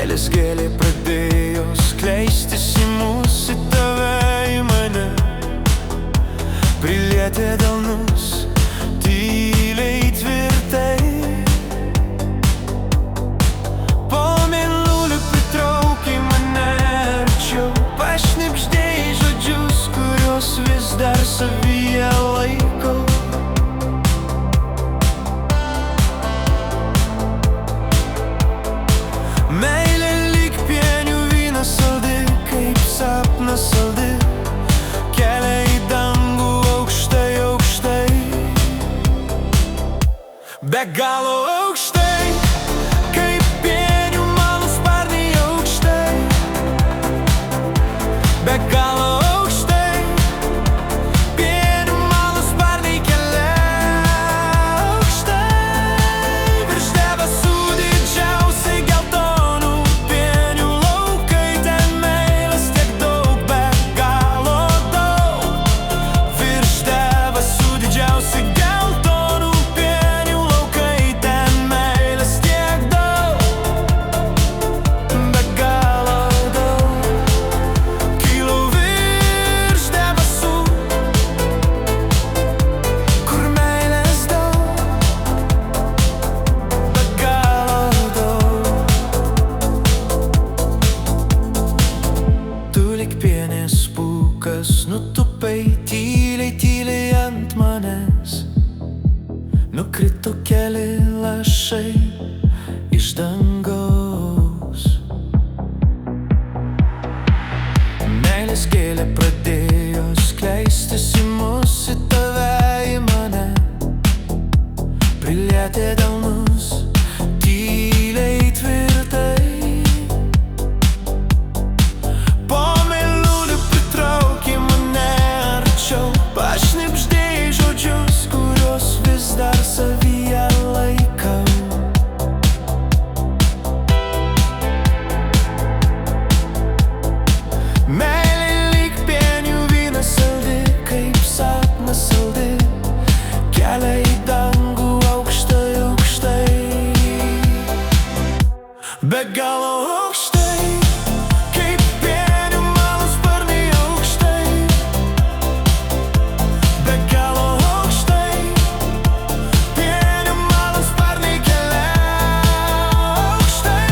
Meilės gėlė pradėjo skleistis į mus, į tave, į mane. Prilietė delnus, tyliai tvirtai. Po mėnuliu pritraukė mane arčiau, pašnibždėjai žodžius, kuriuos vis dar savyje laikau. Meilė lyg pienių vynas saldi, kaip sapnas saldi, kelia į dangų aukštai, aukštai. Be galo aukštai, kaip pienių malūs sparnai aukštai. Be galo aukštai, pienių malūs sparnai kelia aukštai. Virš debesų didžiausi geltonų pienių laukai, ten meilės tiek daug, be galo daug. Virš debesų didžiausi geltonų pienių laukai, ten meilės tiek daug, be galo daug. Kylau virš debesų, kur meilės daug, be galo daug. Tu lyg pienės pūkas nutupai tyliai, tyliai ant manęs. Nukrito keli lašai iš dangaus. Meilės gėlė pradėjo skleistis į mus, į tave, į mane. Prilietė delnus, tyliai tvirtai. Po mėnuliu pritraukė mane arčiau, pašnibždėjai žodžius, kuriuos vis dar savyje laikau. Meilė lyg pienių vynas saldi, kaip sapnas saldi, kelia į dangų aukštai, aukštai. Be galo aukštai, kaip pienių malūs sparnai aukštai. Be galo aukštai, pienių malūs sparnai kelia aukštai.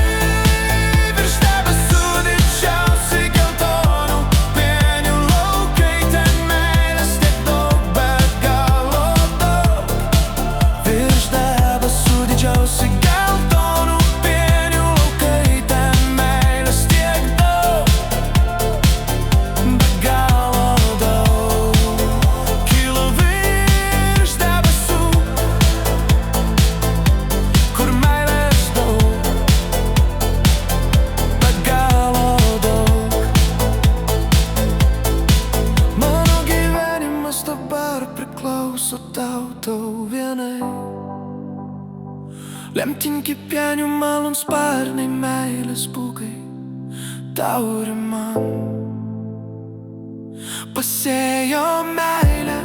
Virš debesų didžiausi geltonų pienių laukai, ten meilės tiek daug, be galo daug. Virš debesų didžiausi geltonų pienių laukai, ten meilės tiek daug, be galo daug. Kylau virš debesų, kur meilės daug, be galo daug. Mano gyvenimas dabar priklauso tau, tau vienai. Lemtingi pienių malūn sparnai, meilės pūkai, tau ir man. Pasėjo meilę